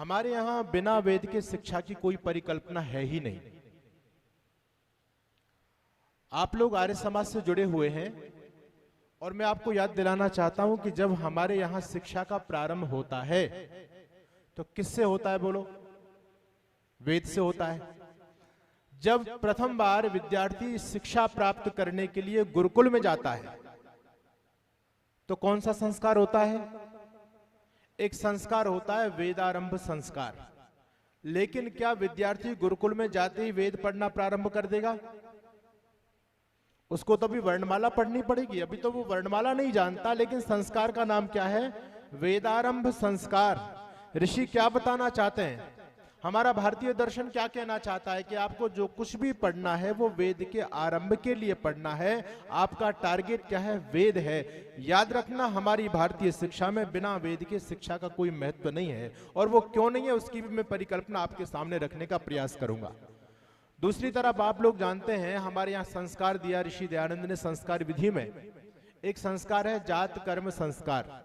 हमारे यहां बिना वेद के शिक्षा की कोई परिकल्पना है ही नहीं। आप लोग आर्य समाज से जुड़े हुए हैं और मैं आपको याद दिलाना चाहता हूं कि जब हमारे यहां शिक्षा का प्रारंभ होता है तो किससे होता है बोलो? वेद से होता है। जब प्रथम बार विद्यार्थी शिक्षा प्राप्त करने के लिए गुरुकुल में जाता है तो कौन सा संस्कार होता है? एक संस्कार होता है वेदारंभ संस्कार। लेकिन क्या विद्यार्थी गुरुकुल में जाते ही वेद पढ़ना प्रारंभ कर देगा? उसको तो अभी वर्णमाला पढ़नी पड़ेगी। अभी तो वो वर्णमाला नहीं जानता, लेकिन संस्कार का नाम क्या है? वेदारंभ संस्कार। ऋषि क्या बताना चाहते हैं? हमारा भारतीय दर्शन क्या कहना चाहता है कि आपको जो कुछ भी पढ़ना है वो वेद के आरंभ के लिए पढ़ना है। आपका टारगेट क्या है? वेद है। याद रखना, हमारी भारतीय शिक्षा में बिना वेद के शिक्षा का कोई महत्व नहीं है, और वो क्यों नहीं है उसकी भी मैं परिकल्पना आपके सामने रखने का प्रयास करूंगा। दूसरी तरफ आप लोग जानते हैं हमारे यहाँ संस्कार दिया ऋषि दयानंद ने। संस्कार विधि में एक संस्कार है जात कर्म संस्कार,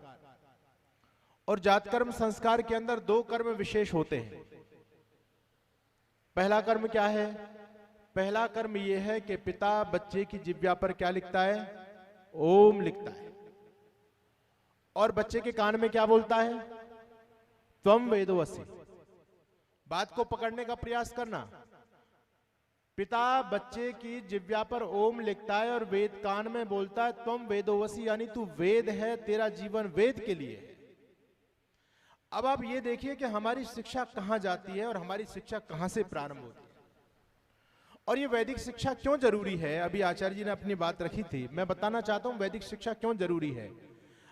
और जात कर्म संस्कार के अंदर दो कर्म विशेष होते हैं। पहला कर्म क्या है? पहला कर्म यह है कि पिता बच्चे की जिह्वा पर क्या लिखता है? ओम लिखता है, और बच्चे के कान में क्या बोलता है? त्वम वेदोऽसि। बात को पकड़ने का प्रयास करना। पिता बच्चे की जिह्वा पर ओम लिखता है और वेद कान में बोलता है त्वम वेदोऽसि, यानी तू वेद है, तेरा जीवन वेद के लिए है। अब आप ये देखिए कि हमारी शिक्षा कहां जाती है और हमारी शिक्षा कहां से प्रारंभ होती है, और ये वैदिक शिक्षा क्यों जरूरी है। अभी आचार्य जी ने अपनी बात रखी थी, मैं बताना चाहता हूं वैदिक शिक्षा क्यों जरूरी है।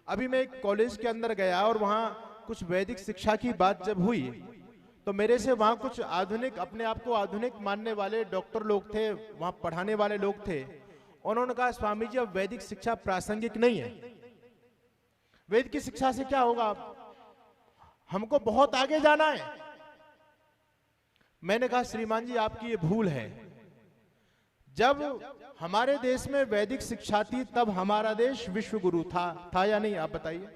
अभी मैं एक कॉलेज के अंदर गया और वहां कुछ वैदिक शिक्षा की बात जब हुई तो मेरे से वहां कुछ आधुनिक, अपने आप को आधुनिक मानने वाले डॉक्टर लोग थे, वहां पढ़ाने वाले लोग थे। उन्होंने कहा स्वामी जी अब वैदिक शिक्षा प्रासंगिक नहीं है, वेद की शिक्षा से क्या होगा, हमको बहुत आगे जाना है। मैंने कहा श्रीमान जी आपकी ये भूल है। जब हमारे देश में वैदिक शिक्षा थी तब हमारा देश विश्व गुरु था या नहीं? आप बताइए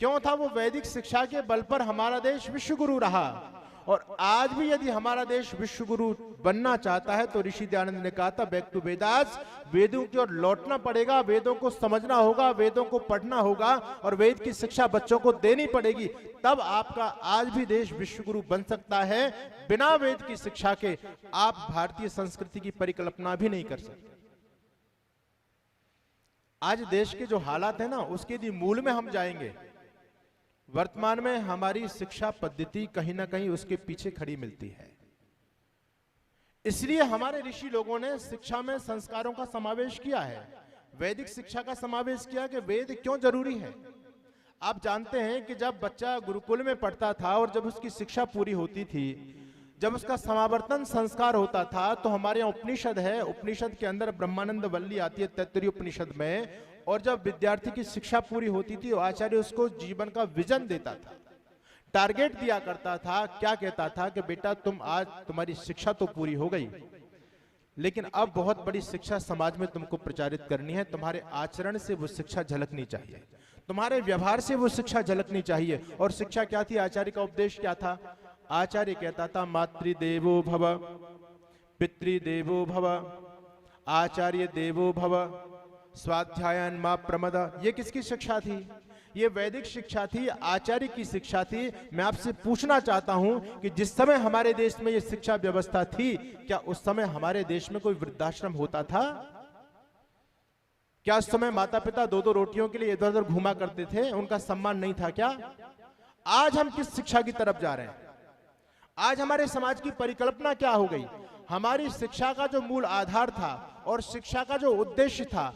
क्यों था? वो वैदिक शिक्षा के बल पर हमारा देश विश्व गुरु रहा। और आज भी यदि हमारा देश विश्व गुरु बनना चाहता है तो ऋषि दयानंद ने कहा था बैक टू वेदास, वेदों की ओर लौटना पड़ेगा, वेदों को समझना होगा, वेदों को पढ़ना होगा और वेद की शिक्षा बच्चों को देनी पड़ेगी। तब आपका आज भी देश विश्व गुरु बन सकता है। बिना वेद की शिक्षा के आप भारतीय संस्कृति की परिकल्पना भी नहीं कर सकते। आज देश के जो हालात है ना, उसके यदि मूल में हम जाएंगे, वर्तमान में हमारी शिक्षा पद्धति कहीं ना कहीं उसके पीछे खड़ी मिलती है। इसलिए हमारे ऋषि लोगों ने शिक्षा में संस्कारों का समावेश किया है, वैदिक शिक्षा का समावेश किया कि वेद क्यों जरूरी है। आप जानते हैं कि जब बच्चा गुरुकुल में पढ़ता था और जब उसकी शिक्षा पूरी होती थी, जब उसका समावर्तन संस्कार होता था, तो हमारे यहाँ उपनिषद है, उपनिषद के अंदर ब्रह्मानंद वल्ली आती है तैत्तरीय उपनिषद में। और जब विद्यार्थी की शिक्षा पूरी होती थी आचार्य उसको जीवन का विजन देता था, टारगेट दिया करता था। क्या कहता था कि बेटा तुम आज, तुम्हारी शिक्षा तो पूरी हो गई, लेकिन अब बहुत बड़ी शिक्षा समाज में तुमको प्रचारित करनी है। तुम्हारे आचरण से वो शिक्षा झलकनी चाहिए, तुम्हारे व्यवहार से वो शिक्षा झलकनी चाहिए। और शिक्षा क्या थी? आचार्य का उपदेश क्या था? आचार्य कहता था मातृदेवो भव, पितृदेवो भव, आचार्य देवो भव, स्वाध्यायन मा प्रमद। ये किसकी शिक्षा थी? ये वैदिक शिक्षा थी, आचार्य की शिक्षा थी। मैं आपसे पूछना चाहता हूं कि जिस समय हमारे देश में ये शिक्षा व्यवस्था थी, क्या उस समय हमारे देश में कोई वृद्धाश्रम होता था? क्या उस समय माता पिता दो दो रोटियों के लिए इधर उधर घूमा करते थे? उनका सम्मान नहीं था क्या? आज हम किस शिक्षा की तरफ जा रहे हैं? आज हमारे समाज की परिकल्पना क्या हो गई? हमारी शिक्षा का जो मूल आधार था और शिक्षा का जो उद्देश्य था,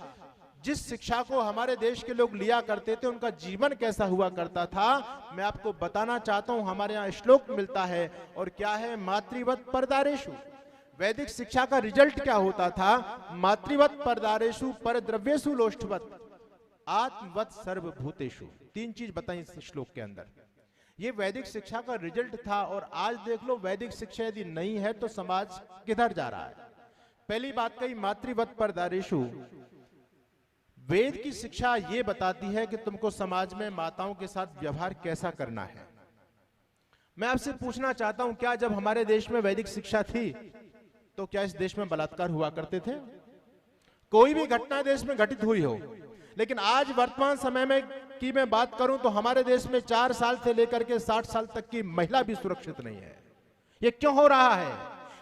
जिस शिक्षा को हमारे देश के लोग लिया करते थे, उनका जीवन कैसा हुआ करता था, मैं आपको बताना चाहता हूं। हमारे यहाँ श्लोक मिलता है, और क्या है? मातृवत परदारेषु। वैदिक शिक्षा का रिजल्ट क्या होता था? मातृवत परदारेषु परद्रव्येषु लोष्ठवत आत्मवत सर्वभूतेषु। तीन चीज बताई इस श्लोक के अंदर। ये वैदिक शिक्षा का रिजल्ट था। और आज देख लो, वैदिक शिक्षा यदि नहीं है तो समाज किधर जा रहा है? पहली बात कही मातृवत परदारेषु। वेद की शिक्षा ये बताती है कि तुमको समाज में माताओं के साथ व्यवहार कैसा करना है। मैं आपसे पूछना चाहता हूं, क्या जब हमारे देश में वैदिक शिक्षा थी तो क्या इस देश में बलात्कार हुआ करते थे? कोई भी घटना देश में घटित हुई हो, लेकिन आज वर्तमान समय में की मैं बात करूं तो हमारे देश में 4 साल से लेकर के 60 साल तक की महिला भी सुरक्षित नहीं है। ये क्यों हो रहा है?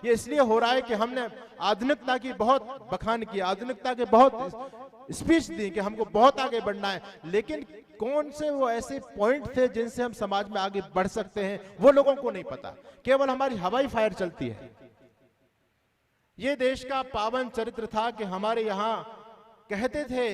ये इसलिए हो रहा है कि हमने आधुनिकता की बहुत बखान की, आधुनिकता के बहुत स्पीच दी कि हमको बहुत आगे बढ़ना है, लेकिन कौन से वो ऐसे पॉइंट थे जिनसे हम समाज में आगे बढ़ सकते हैं, वो लोगों को नहीं पता। केवल हमारी हवाई फायर चलती है। ये देश का पावन चरित्र था कि हमारे यहाँ कहते थे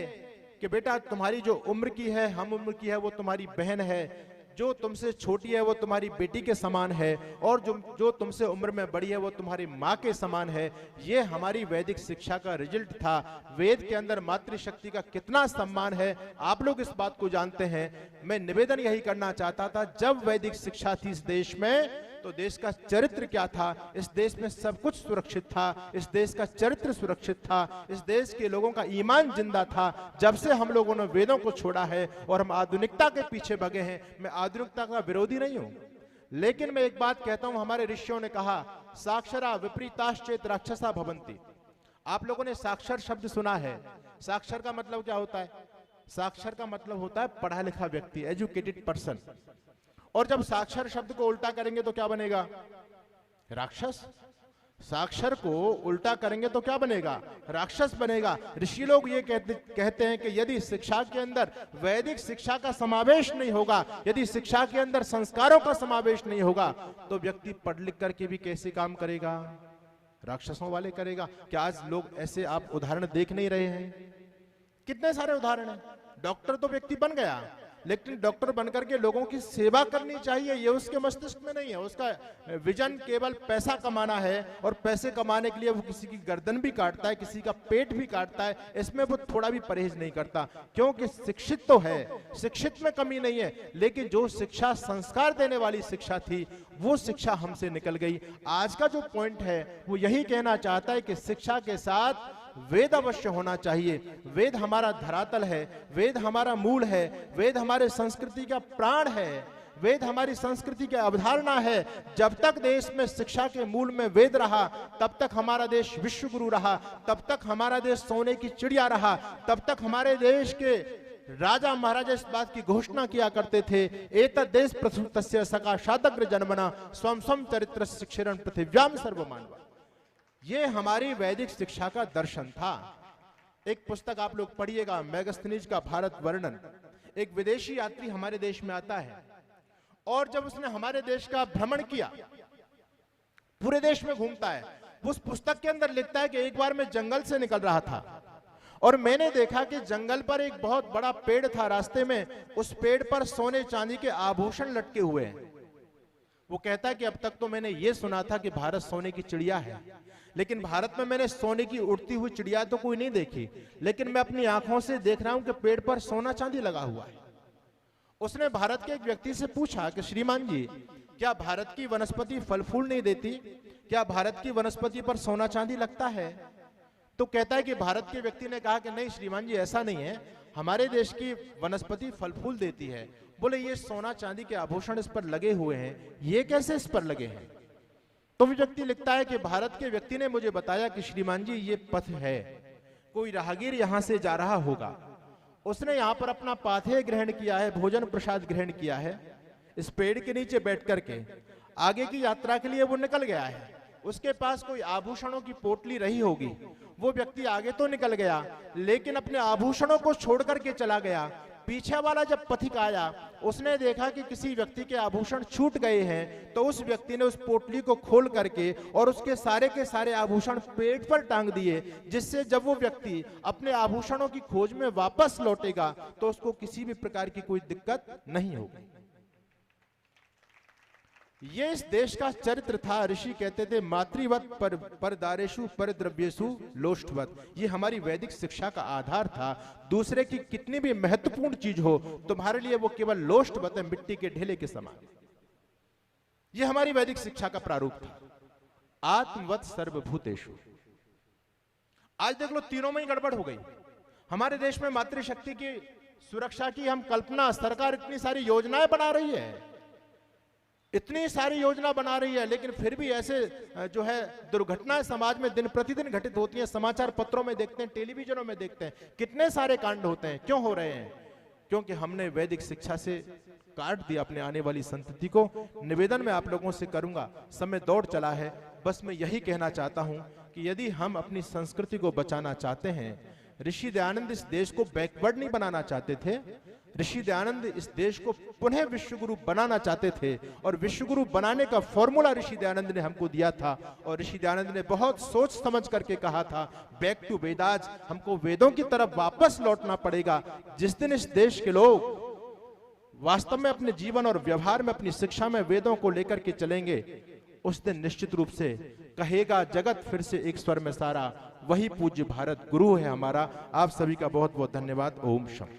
कि बेटा तुम्हारी जो उम्र की है, हम उम्र की है, वो तुम्हारी बहन है, जो तुमसे छोटी है वो तुम्हारी बेटी के समान है, और जो तुमसे उम्र में बड़ी है वो तुम्हारी माँ के समान है। ये हमारी वैदिक शिक्षा का रिजल्ट था। वेद के अंदर मातृशक्ति का कितना सम्मान है, आप लोग इस बात को जानते हैं। मैं निवेदन यही करना चाहता था, जब वैदिक शिक्षा थी इस देश में तो देश का चरित्र क्या था? इस देश में सब कुछ सुरक्षित था, इस देश का चरित्र सुरक्षित था, इस देश के लोगों का ईमान जिंदा था। जब से हम लोगों ने वेदों को छोड़ा है और हम आधुनिकता के पीछे भगे हैं, मैं आधुनिकता का विरोधी नहीं हूं, लेकिन मैं एक बात कहता हूं, हमारे ऋषियों ने कहा साक्षरा विपरीताश्चेत राक्षसा भवन्ति। आप लोगों ने साक्षर शब्द सुना है। साक्षर का मतलब क्या होता है? साक्षर का मतलब होता है पढ़ा लिखा व्यक्ति, एजुकेटेड पर्सन। और जब साक्षर शब्द को उल्टा करेंगे तो क्या बनेगा? राक्षस। साक्षर को उल्टा करेंगे तो क्या बनेगा? राक्षस बनेगा। ऋषि लोग ये कहते हैं कि यदि शिक्षा के अंदर वैदिक शिक्षा का समावेश नहीं होगा, यदि शिक्षा के अंदर संस्कारों का समावेश नहीं होगा, तो व्यक्ति पढ़ लिख करके भी कैसे काम करेगा? राक्षसों वाले करेगा। क्या आज लोग ऐसे आप उदाहरण देख नहीं रहे हैं? कितने सारे उदाहरण हैं। डॉक्टर तो व्यक्ति बन गया, लेकिन डॉक्टर बनकर के लोगों की सेवा करनी चाहिए, ये उसके मस्तिष्क में नहीं है। उसका विजन केवल पैसा कमाना है, और पैसे कमाने के लिए वो किसी की गर्दन भी काटता है, किसी का पेट भी काटता है। इसमें वो थोड़ा भी परहेज नहीं करता, क्योंकि शिक्षित तो है, शिक्षित में कमी नहीं है, लेकिन जो शिक्षा संस्कार देने वाली शिक्षा थी वो शिक्षा हमसे निकल गई। आज का जो पॉइंट है वो यही कहना चाहता है कि शिक्षा के साथ वेद अवश्य होना चाहिए। वेद हमारा धरातल है, वेद हमारा मूल है, वेद हमारे संस्कृति का प्राण है, वेद हमारी संस्कृति की अवधारणा है। जब तक देश में शिक्षा के मूल में वेद रहा, तब तक हमारा देश विश्व गुरु रहा, तब तक हमारा देश सोने की चिड़िया रहा, तब तक हमारे देश के राजा महाराजा इस बात की घोषणा किया करते थे, एतद् देश प्रसूतस्य सकाशादग्र जन्मना स्वम स्वम चरित्र शिक्षण पृथिव्याम सर्वमानवा। ये हमारी वैदिक शिक्षा का दर्शन था। एक पुस्तक आप लोग पढ़िएगा, मैगस्थनीज का भारत वर्णन। एक विदेशी यात्री हमारे देश में आता है, और जब उसने हमारे देश का भ्रमण किया, पूरे देश में घूमता है, उस पुस्तक के अंदर लिखता है कि एक बार मैं जंगल से निकल रहा था और मैंने देखा कि जंगल पर एक बहुत बड़ा पेड़ था, रास्ते में उस पेड़ पर सोने चांदी के आभूषण लटके हुए हैं। वो कहता है कि अब तक तो मैंने ये सुना था कि भारत सोने की चिड़िया है, लेकिन भारत में मैंने सोने की उड़ती हुई चिड़िया तो कोई नहीं देखी, लेकिन मैं अपनी आंखों से देख रहा हूं कि पेड़ पर सोना चांदी लगा हुआ है। उसने भारत के एक व्यक्ति से पूछा कि श्रीमान जी, क्या भारत की वनस्पति फल फूल नहीं देती? क्या भारत की वनस्पति पर सोना चांदी लगता है? तो कहता है कि भारत के व्यक्ति ने कहा कि नहीं श्रीमान जी, ऐसा नहीं है, हमारे देश की वनस्पति फल फूल देती है। बोले ये सोना चांदी के आभूषण इस पर लगे हुए हैं, ये कैसे इस पर लगे हैं? तो व्यक्ति लिखता है कि भारत के व्यक्ति ने मुझे बताया कि श्रीमान जी ये पथ है, कोई राहगीर यहां से जा रहा होगा, उसने यहां पर अपना पाथेय ग्रहण किया है, भोजन प्रसाद ग्रहण किया है, इस पेड़ के नीचे बैठ करके आगे की यात्रा के लिए वो निकल गया है। उसके पास कोई आभूषणों की पोटली रही होगी, वो व्यक्ति आगे तो निकल गया, लेकिन अपने आभूषणों को छोड़ करके चला गया। पीछे वाला जब पथिक आया, उसने देखा कि किसी व्यक्ति के आभूषण छूट गए हैं, तो उस व्यक्ति ने उस पोटली को खोल करके और उसके सारे के सारे आभूषण पेट पर टांग दिए, जिससे जब वो व्यक्ति अपने आभूषणों की खोज में वापस लौटेगा तो उसको किसी भी प्रकार की कोई दिक्कत नहीं होगी। ये इस देश का चरित्र था। ऋषि कहते थे मातृवत पर दारेशु पर द्रव्येशु लोष्टवत। ये हमारी वैदिक शिक्षा का आधार था। दूसरे की कितनी भी महत्वपूर्ण चीज हो, तुम्हारे लिए वो केवल लोष्टवत है, मिट्टी के ढेले के समान। ये हमारी वैदिक शिक्षा का प्रारूप था। आत्मवत सर्वभूतेषु। आज देख लो, तीनों में ही गड़बड़ हो गई। हमारे देश में मातृशक्ति की सुरक्षा की हम कल्पना, सरकार इतनी सारी योजनाएं बना रही है, इतनी सारी योजना बना रही है, लेकिन फिर भी ऐसे जो है दुर्घटनाएं समाज में दिन प्रतिदिन घटित होती हैं। समाचार पत्रों में देखते हैं, टेलीविजनों में देखते हैं, कितने सारे कांड होते हैं। क्यों हो रहे हैं? क्योंकि हमने वैदिक शिक्षा से काट दिया अपने आने वाली संतति को। निवेदन मैं आप लोगों से करूंगा, समय दौड़ चला है, बस मैं यही कहना चाहता हूं कि यदि हम अपनी संस्कृति को बचाना चाहते हैं, ऋषि दयानंद इस देश को बैकवर्ड नहीं बनाना चाहते थे। ऋषि दयानंद इस देश को पुनः विश्वगुरु बनाना चाहते थे, और विश्वगुरु बनाने का फॉर्मूला ऋषि दयानंद ने हमको दिया था। और ऋषि दयानंद ने बहुत सोच समझ करके कहा था, बैक टू वेदाज, हमको वेदों की तरफ वापस लौटना पड़ेगा। जिस दिन इस देश के लोग वास्तव में अपने जीवन और व्यवहार में, अपनी शिक्षा में वेदों को लेकर के चलेंगे, उस दिन निश्चित रूप से कहेगा जगत फिर से एक स्वर में सारा, वही पूज्य भारत गुरु है हमारा। आप सभी का बहुत बहुत धन्यवाद। ओम शांति।